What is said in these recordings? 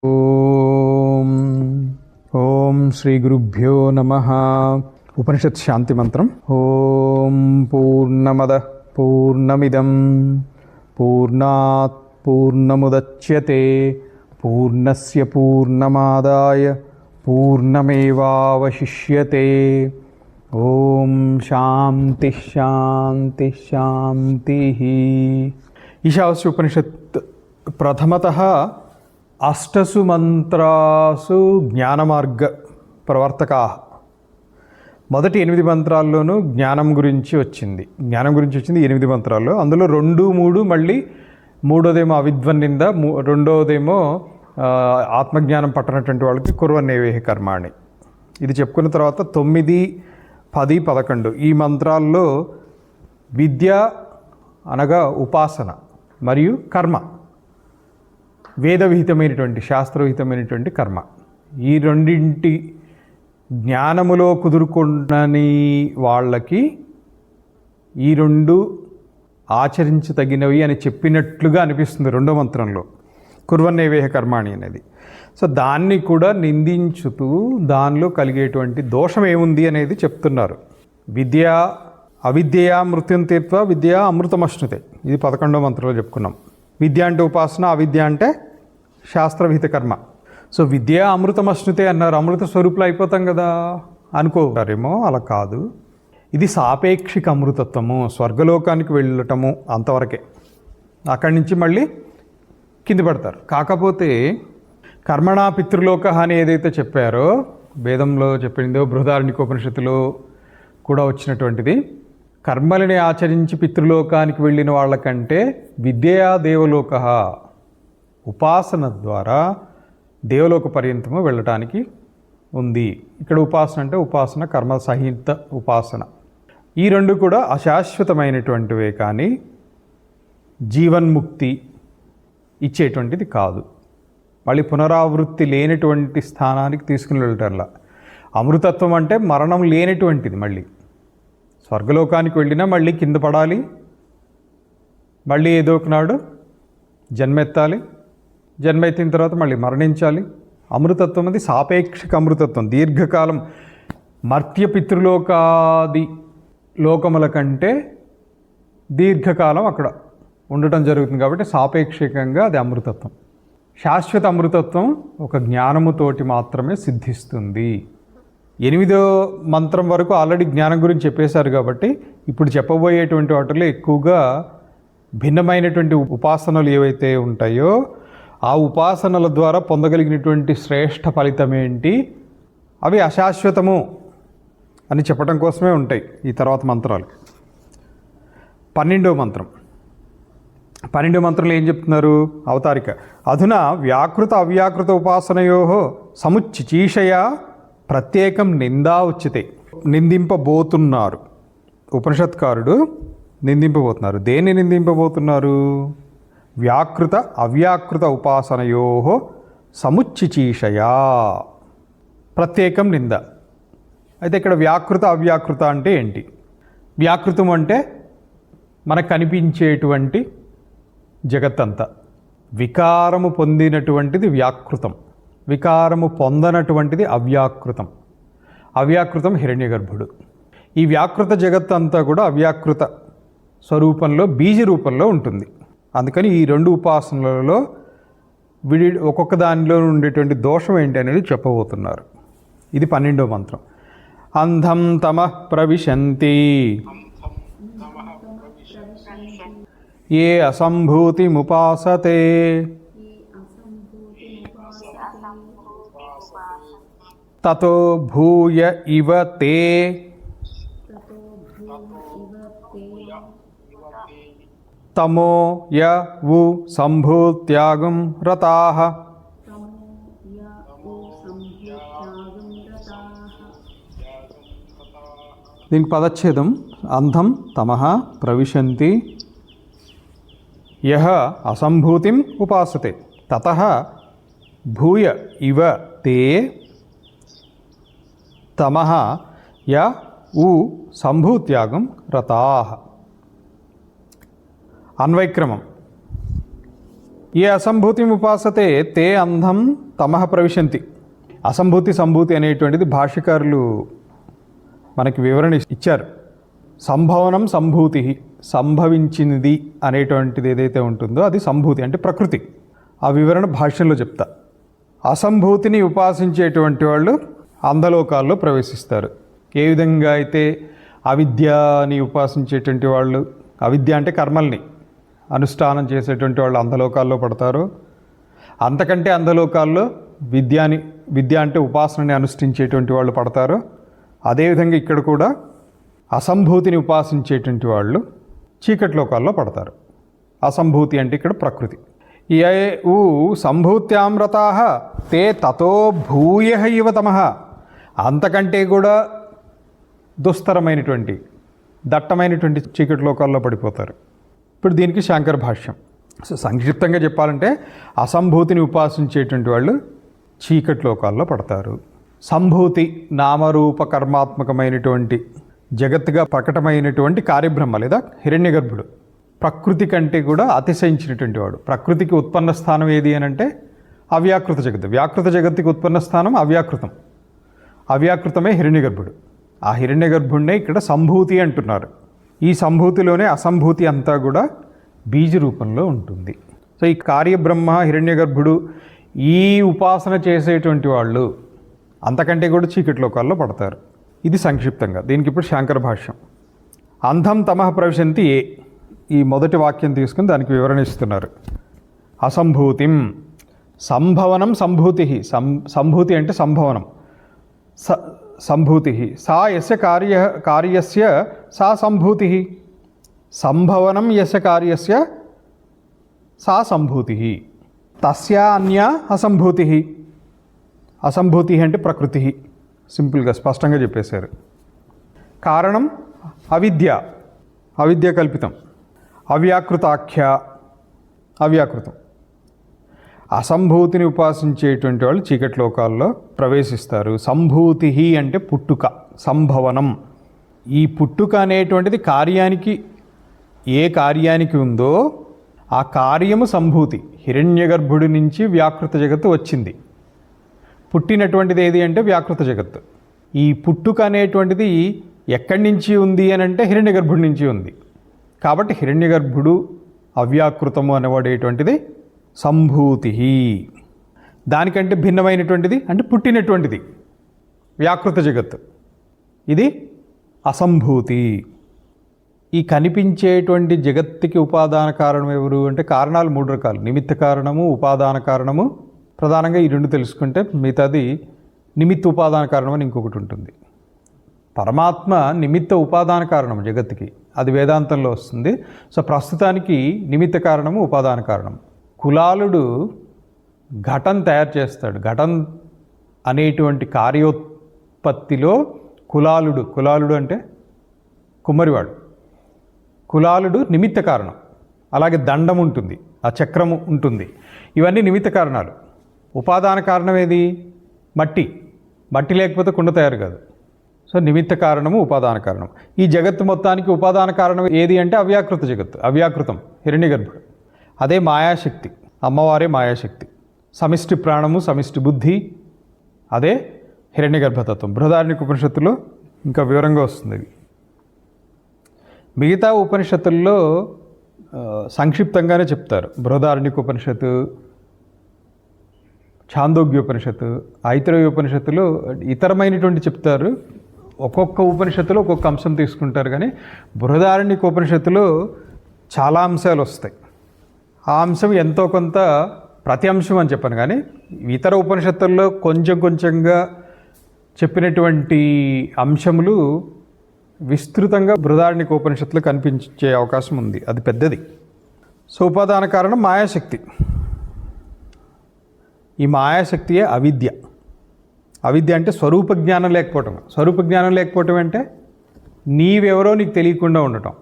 ఓం ఓం శ్రీ గురుభ్యో నమః. ఉపనిషత్ శాంతి మంత్రం. ఓం పూర్ణమద పూర్ణమిదం పూర్ణాత్ పూర్ణముదచ్యతే పూర్ణస్య పూర్ణమాదాయ పూర్ణమేవావశిష్యతే. ఓం శాంతి శాంతి శాంతి. ఈశావాస్య ఉపనిషత్ ప్రథమతః అష్టసు మంత్రాసు జ్ఞానమార్గ ప్రవర్తకాః. మొదటి 8 మంత్రాల్లోనూ జ్ఞానం గురించి వచ్చింది. 8 మంత్రాల్లో. అందులో 2, 3 మళ్ళీ మూడోదేమో అవిద్వన్నింద, రెండోదేమో ఆత్మజ్ఞానం పట్టనటువంటి వాళ్ళకి కుర్వన్నేవేహి కర్మాణి. ఇది చెప్పుకున్న తర్వాత 9, 10, 11 ఈ మంత్రాల్లో విద్య అనగా ఉపాసన మరియు కర్మ, వేదవిహితమైనటువంటి శాస్త్రవిహితమైనటువంటి కర్మ, ఈ రెండింటి జ్ఞానములో కుదురుకున్నని వాళ్ళకి ఈ రెండు ఆచరించదగినవి అని చెప్పినట్లుగా అనిపిస్తుంది రెండో మంత్రంలో, కుర్వన్నేవేహ కర్మాణి అనేది. సో దాన్ని కూడా నిందించుతూ దానిలో కలిగేటువంటి దోషం ఏముంది అనేది చెప్తున్నారు. విద్య అవిద్యయా మృత్యుం తీర్త్వ విద్య అమృతమశ్నుతే, ఇది 11వ మంత్రంలో చెప్పుకున్నాం. విద్య అంటే ఉపాసన, అవిద్య అంటే శాస్త్రవిహిత కర్మ. సో విద్య అమృతమశ్నుతే అన్నారు, అమృత స్వరూపులు అయిపోతాం కదా అనుకోరేమో. అలా కాదు, ఇది సాపేక్షిక అమృతత్వము. స్వర్గలోకానికి వెళ్ళటము అంతవరకే, అక్కడి నుంచి మళ్ళీ కింద పడతారు. కాకపోతే కర్మణా పితృలోక అని ఏదైతే చెప్పారో, వేదంలో చెప్పిందో, బృహదారణ్యకోపనిషత్తులో కూడా వచ్చినటువంటిది, కర్మలని ఆచరించి పితృలోకానికి వెళ్ళిన వాళ్ళకంటే విద్యయా దేవలోక, ఉపాసన ద్వారా దేవలోక పర్యంతము వెళ్ళటానికి ఉంది. ఇక్కడ ఉపాసన అంటే ఉపాసన కర్మ సహిత ఉపాసన. ఈ రెండు కూడా అశాశ్వతమైనటువంటివే కానీ జీవన్ముక్తి ఇచ్చేటువంటిది కాదు. మళ్ళీ పునరావృత్తి లేనటువంటి స్థానానికి తీసుకుని వెళ్ళటంలా. అమృతత్వం అంటే మరణం లేనటువంటిది. మళ్ళీ స్వర్గలోకానికి వెళ్ళినా మళ్ళీ కింద పడాలి, మళ్ళీ ఏదో ఒకనాడు జన్మెత్తాలి, జన్మ ఎత్తిన తర్వాత మళ్ళీ మరణించాలి. అమృతత్వం అది సాపేక్షిక అమృతత్వం. దీర్ఘకాలం మర్త్య పితృలోకాది లోకముల కంటే దీర్ఘకాలం అక్కడ ఉండటం జరుగుతుంది కాబట్టి సాపేక్షికంగా అది అమృతత్వం. శాశ్వత అమృతత్వం ఒక జ్ఞానముతోటి మాత్రమే సిద్ధిస్తుంది. 8వ మంత్రం వరకు ఆల్రెడీ జ్ఞానం గురించి చెప్పేశారు కాబట్టి ఇప్పుడు చెప్పబోయేటువంటి వాటిలో ఎక్కువగా భిన్నమైనటువంటి ఉపాసనలు ఏవైతే ఉంటాయో ఆ ఉపాసనల ద్వారా పొందగలిగినటువంటి శ్రేష్ఠ ఫలితం ఏంటి, అవి అశాశ్వతము అని చెప్పడం కోసమే ఉంటాయి ఈ తర్వాత మంత్రాలు. 12వ మంత్రం. 12వ మంత్రంలో ఏం చెప్తున్నారు? అవతారిక. అధునా వ్యాకృత అవ్యాకృత ఉపాసనయో సముచ్చిచీషయ ప్రత్యేకం నిందా ఉచ్యతే. నిందింపబోతున్నారు, ఉపనిషత్కారుడు నిందింపబోతున్నారు. దేన్ని నిందింపబోతున్నారు? వ్యాకృత అవ్యాకృత ఉపాసనయో సముచ్చిచీషయా ప్రత్యేకం నింద. అయితే ఇక్కడ వ్యాకృత అవ్యాకృత అంటే ఏంటి? వ్యాకృతం అంటే మనకు కనిపించేటువంటి జగత్తంతా. వికారము పొందినటువంటిది వ్యాకృతం, వికారము పొందనటువంటిది అవ్యాకృతం. అవ్యాకృతం హిరణ్యగర్భుడు. ఈ వ్యాకృత జగత్తంతా కూడా అవ్యాకృత స్వరూపంలో బీజ రూపంలో ఉంటుంది. అందుకని ఈ రెండు ఉపాసనలలో ఒక్కొక్క దానిలో ఉండేటువంటి దోషం ఏంటి అనేది చెప్పబోతున్నారు. ఇది 12వ మంత్రం. అంధం తమః ప్రవిశంతి ఏ అసంభూతిముపాసతే తతో భూయ ఇవ తే తమో య వు సంభూత్యాగం రతాః. దీనికి పదచ్ఛేదం. అంధం తమః ప్రవిశంతి యః అసంభూతిం ఉపాసతే తతః భూయ ఇవ తే తమః య उ సంభూత్యాగం రతాః. అన్వయక్రమం. ఏ అసంభూతిం ఉపాసతే తే అంధం తమః ప్రవిశంతి. అసంభూతి సంభూతి అనేటువంటిది భాష్యకారులు మనకి వివరణ ఇచ్చారు. సంభవనం సంభూతి, సంభవించినది అనేటువంటిది ఏదైతే ఉంటుందో అది సంభూతి అంటే ప్రకృతి. ఆ వివరణ భాష్యంలో చెప్తా. అసంభూతిని ఉపాసించేటువంటి వాళ్ళు అంధలోకాల్లో ప్రవేశిస్తారు. ఏ విధంగా అయితే అవిద్యని ఉపాసించేటువంటి వాళ్ళు, అవిద్య అంటే కర్మల్ని అనుష్ఠానం చేసేటువంటి వాళ్ళు అంధలోకాల్లో పడతారు. అంతకంటే అంధలోకాల్లో విద్య అంటే ఉపాసనని అనుష్ఠించేటువంటి వాళ్ళు పడతారు. అదేవిధంగా ఇక్కడ కూడా అసంభూతిని ఉపాసించేటువంటి వాళ్ళు చీకటి లోకాల్లో పడతారు. అసంభూతి అంటే ఇక్కడ ప్రకృతి. ఏ ఊ సంభూత్యామ్రతా తే తతో భూయ ఇవ తమః. అంతకంటే కూడా దుస్తరమైనటువంటి దట్టమైనటువంటి చీకటి లోకాల్లో పడిపోతారు. ఇప్పుడు దీనికి శాంకర భాష్యం. సో సంక్షిప్తంగా చెప్పాలంటే అసంభూతిని ఉపాసించేటువంటి వాళ్ళు చీకటి లోకాల్లో పడతారు. సంభూతి నామరూప కర్మాత్మకమైనటువంటి జగత్తుగా ప్రకటమైనటువంటి కార్యబ్రహ్మ లేదా హిరణ్యగర్భుడు ప్రకృతి కంటే కూడా అతిశయించినటువంటి వాడు. ప్రకృతికి ఉత్పన్న స్థానం ఏది అని అంటే అవ్యాకృత జగత్తు. వ్యాకృత జగత్తుకి ఉత్పన్న స్థానం అవ్యాకృతం. అవ్యాకృతమే హిరణ్యగర్భుడు. ఆ హిరణ్యగర్భుడినే ఇక్కడ సంభూతి అంటున్నారు. ఈ సంభూతిలోనే అసంభూతి అంతా కూడా బీజ రూపంలో ఉంటుంది. సో ఈ కార్యబ్రహ్మ హిరణ్యగర్భుడు ఈ ఉపాసన చేసేటువంటి వాళ్ళు అంతకంటే కూడా చీకటి లోకాల్లో పడతారు. ఇది సంక్షిప్తంగా. దీనికి ఇప్పుడు శాంకర భాష్యం. అంధం తమః ప్రవిశంతి ఏ, ఈ మొదటి వాక్యం తీసుకుని దానికి వివరణ ఇస్తున్నారు. అసంభూతిం సంభవనం సంభూతి. సంభూతి అంటే సంభవనం. సంభూతి సా యస్య కార్యస్య సా సంభూతి. సంభవనం యస్య కార్యస్య సా సంభూతి. తస్యా అన్యా అసంభూతి. అసంభూతి అంటే ప్రకృతి. సింపుల్గా స్పష్టంగా చెప్పేశారు. కారణం అవిద్య కల్పితం. అవ్యాకృతాఖ్య అవ్యాకృతం. అసంభూతిని ఉపాసించేటువంటి వాళ్ళు చీకటి లోకాల్లో ప్రవేశిస్తారు. సంభూతి అంటే పుట్టుక, సంభవనం. ఈ పుట్టుక అనేటువంటిది ఏ కార్యానికి ఉందో ఆ కార్యము సంభూతి. హిరణ్యగర్భుడి నుంచి వ్యాకృత జగత్తు వచ్చింది. పుట్టినటువంటిది ఏది అంటే వ్యాకృత జగత్తు. ఈ పుట్టుక అనేటువంటిది ఎక్కడి నుంచి ఉంది అని అంటే హిరణ్యగర్భుడి నుంచి ఉంది. కాబట్టి హిరణ్యగర్భుడు అవ్యాకృతము అనబడేటువంటిది సంభూతి. దానికంటే భిన్నమైనటువంటిది అంటే పుట్టినటువంటిది వ్యాకృత జగత్తు. ఇది అసంభూతి. ఈ కనిపించేటువంటి జగత్తుకి ఉపాదాన కారణం ఎవరు అంటే కారణాలు 3 రకాలు. నిమిత్త కారణము, ఉపాదాన కారణము. ప్రధానంగా ఈ 2 తెలుసుకుంటే మిగతాది నిమిత్త ఉపాదాన కారణం అని ఇంకొకటి ఉంటుంది. పరమాత్మ నిమిత్త ఉపాదాన కారణం జగత్తుకి, అది వేదాంతంలో వస్తుంది. సో ప్రస్తుతానికి నిమిత్త కారణము, ఉపాదాన కారణం. కులాలుడు ఘటం తయారు చేస్తాడు. ఘటం అనేటువంటి కార్యోత్పత్తిలో కులాలుడు అంటే కుమ్మరివాడు. కులాలుడు నిమిత్త కారణం. అలాగే దండం ఉంటుంది, ఆ చక్రము ఉంటుంది. ఇవన్నీ నిమిత్త కారణాలు. ఉపాదాన కారణం ఏది? మట్టి లేకపోతే కుండ తయారు కాదు. సో నిమిత్త కారణము, ఉపాదాన కారణం. ఈ జగత్తు మొత్తానికి ఉపాదాన కారణం ఏది అంటే అవ్యాకృత జగత్తు, అవ్యాకృతం హిరణ్యగర్భుడు. అదే మాయాశక్తి, అమ్మవారే మాయాశక్తి. సమిష్టి ప్రాణము, సమిష్టి బుద్ధి, అదే హిరణ్యగర్భతత్వం. బృహదారణ్యక ఉపనిషత్తులో ఇంకా వివరంగా వస్తుంది. మిగతా ఉపనిషత్తుల్లో సంక్షిప్తంగానే చెప్తారు. బృహదారణ్యక ఉపనిషత్తు, ఛాందోగ్యోపనిషత్తు, ఐతరేయోపనిషత్తులో ఇతరమైనటువంటి చెప్తారు. ఒక్కొక్క ఉపనిషత్తులో ఒక్కొక్క అంశం తీసుకుంటారు. కానీ బృహదారణ్యక ఉపనిషత్తులో చాలా అంశాలు వస్తాయి. ఆ అంశం ఎంతో కొంత ప్రతి అంశం అని చెప్పను, కానీ ఇతర ఉపనిషత్తుల్లో కొంచెంగా చెప్పినటువంటి అంశములు విస్తృతంగా బృహదారణ్యక ఉపనిషత్తులో కనిపించే అవకాశం ఉంది. అది పెద్దది. సో ఉపాదాన కారణం మాయాశక్తి. ఈ మాయాశక్తియే అవిద్య. అవిద్య అంటే స్వరూప జ్ఞానం లేకపోవటం. స్వరూప జ్ఞానం లేకపోవటం అంటే నీవెవరో నీకు తెలియకుండా ఉండటం.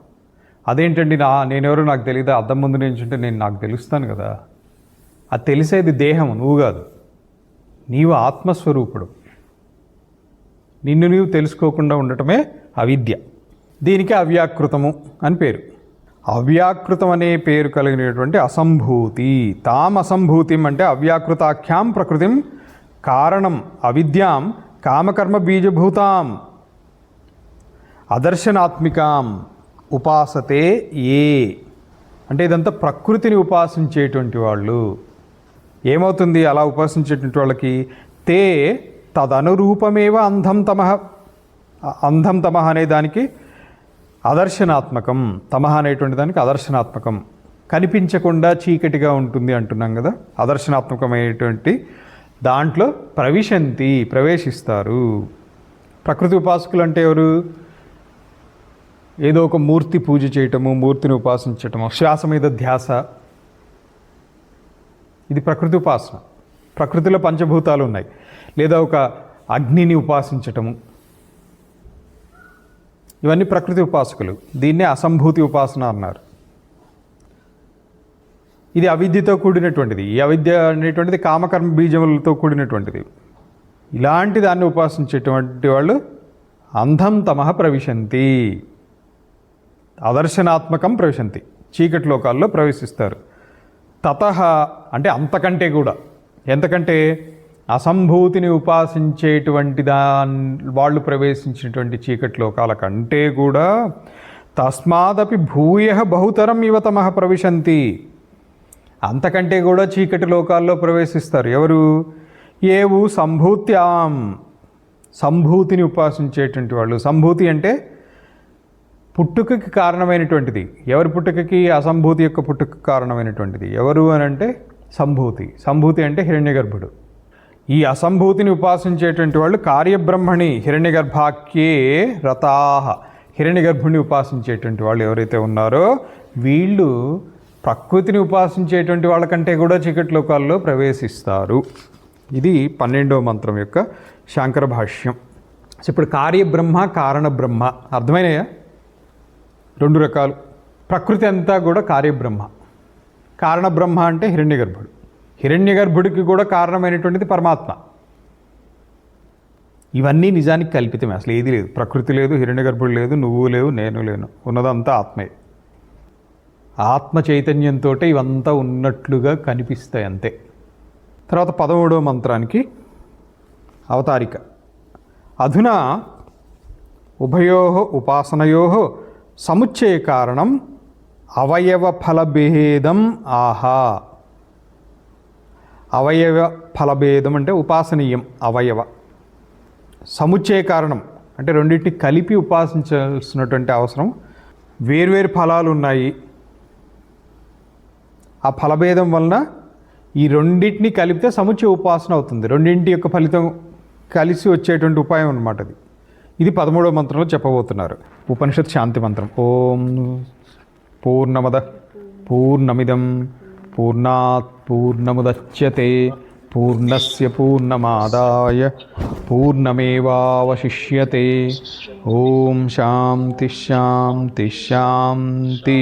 అదేంటండి నేనెవరో నాకు తెలియదా? అద్దం ముందు నించుంటే నాకు తెలుస్తాను కదా. అది తెలిసేది దేహం, నువ్వు కాదు. నీవు ఆత్మస్వరూపుడు. నీవు తెలుసుకోకుండా ఉండటమే అవిద్య. దీనికి అవ్యాకృతము అని పేరు. అవ్యాకృతం అనే పేరు కలిగినటువంటి అసంభూతి. తాం అసంభూతిం అంటే అవ్యాకృతాఖ్యాం ప్రకృతిం కారణం అవిద్యాం కామకర్మ బీజభూతాం అదర్శనాత్మికాం ఉపాసతే ఏ అంటే ఇదంతా ప్రకృతిని ఉపాసించేటువంటి వాళ్ళు. ఏమవుతుంది అలా ఉపాసించేటువంటి వాళ్ళకి? తే తదనురూపమేవ అంధం తమః అనే దానికి అదర్శనాత్మకం, తమః అనేటువంటి దానికి అదర్శనాత్మకం, కనిపించకుండా చీకటిగా ఉంటుంది అంటున్నాం కదా. అదర్శనాత్మకమైనటువంటి దాంట్లో ప్రవేశిస్తారు. ప్రకృతి ఉపాసకులు అంటే ఎవరు? ఏదో ఒక మూర్తి పూజ చేయటము, మూర్తిని ఉపాసించటము, శ్వాస మీద ధ్యాస, ఇది ప్రకృతి ఉపాసన. ప్రకృతిలో పంచభూతాలు ఉన్నాయి. లేదా ఒక అగ్నిని ఉపాసించటము, ఇవన్నీ ప్రకృతి ఉపాసకులు. దీన్నే అసంభూతి ఉపాసన అన్నారు. ఇది అవిద్యతో కూడినటువంటిది. ఈ అవిద్య అనేటువంటిది కామకర్మ బీజములతో కూడినటువంటిది. ఇలాంటి దాన్ని ఉపాసించేటువంటి వాళ్ళు అంధం తమః ప్రవిశంతి, అదర్శనాత్మకం ప్రవిశంతి, చీకటి లోకాల్లో ప్రవేశిస్తారు. తతః అంటే అంతకంటే కూడా, ఎంతకంటే అసంభూతిని ఉపాసించేటువంటి వాళ్ళు ప్రవేశించినటువంటి చీకటి లోకాల కంటే కూడా తస్మాదపి భూయ బహుతరం ఇవ తమః ప్రవిశంతి, అంతకంటే కూడా చీకటి లోకాల్లో ప్రవేశిస్తారు. ఎవరు? ఏవు సంభూత్యాం, సంభూతిని ఉపాసించేటువంటి వాళ్ళు. సంభూతి అంటే పుట్టుకకి కారణమైనటువంటిది. ఎవరి పుట్టుకకి? అసంభూతి యొక్క పుట్టుక కారణమైనటువంటిది. ఎవరు అని అంటే సంభూతి. సంభూతి అంటే హిరణ్యగర్భుడు. ఈ అసంభూతిని ఉపాసించేటువంటి వాళ్ళు కార్యబ్రహ్మణి హిరణ్యగర్భాఖ్యే రతాహ, హిరణ్యగర్భుడిని ఉపాసించేటువంటి వాళ్ళు ఎవరైతే ఉన్నారో వీళ్ళు ప్రకృతిని ఉపాసించేటువంటి వాళ్ళకంటే కూడా చీకటి లోకాల్లో ప్రవేశిస్తారు. ఇది 12వ మంత్రం యొక్క శాంకర భాష్యం. ఇప్పుడు కార్యబ్రహ్మ, కారణబ్రహ్మ అర్థమైనాయా? 2 రకాలు. ప్రకృతి అంతా కూడా కార్యబ్రహ్మ, కారణబ్రహ్మ అంటే హిరణ్యగర్భుడు. హిరణ్యగర్భుడికి కూడా కారణమైనటువంటిది పరమాత్మ. ఇవన్నీ నిజానికి కల్పితమే, అసలు ఏది లేదు. ప్రకృతి లేదు, హిరణ్యగర్భుడు లేదు, నువ్వు లేవు, నేను లేను, ఉన్నదంతా ఆత్మే. ఆత్మ చైతన్యంతో ఇవంతా ఉన్నట్లుగా కనిపిస్తాయి అంతే. తర్వాత 13వ మంత్రానికి అవతారిక. అధునా ఉభయోః ఉపాసనయోః సముచ్చయ కారణం అవయవ ఫలభేదం ఆహా. అవయవ ఫలభేదం అంటే ఉపాసనీయం, అవయవ. సముచ్చయ కారణం అంటే రెండింటిని కలిపి ఉపాసించాల్సినటువంటి అవసరం. వేర్వేరు ఫలాలు ఉన్నాయి. ఆ ఫలభేదం వలన ఈ రెండింటిని కలిపితే సముచ్చయ ఉపాసన అవుతుంది. రెండింటి యొక్క ఫలితం కలిసి వచ్చేటువంటి ఉపాయం అన్నమాట అది. ఇది 13వ మంత్రంలో చెప్పబోతున్నారు. ఉపనిషత్ శాంతి మంత్రం. ఓం పూర్ణమద పూర్ణమిదం పూర్ణాత్ పూర్ణముదచ్యతే పూర్ణస్య పూర్ణమాదాయ పూర్ణమేవావశిష్యతే. ఓం శాంతి శాంతి శాంతి.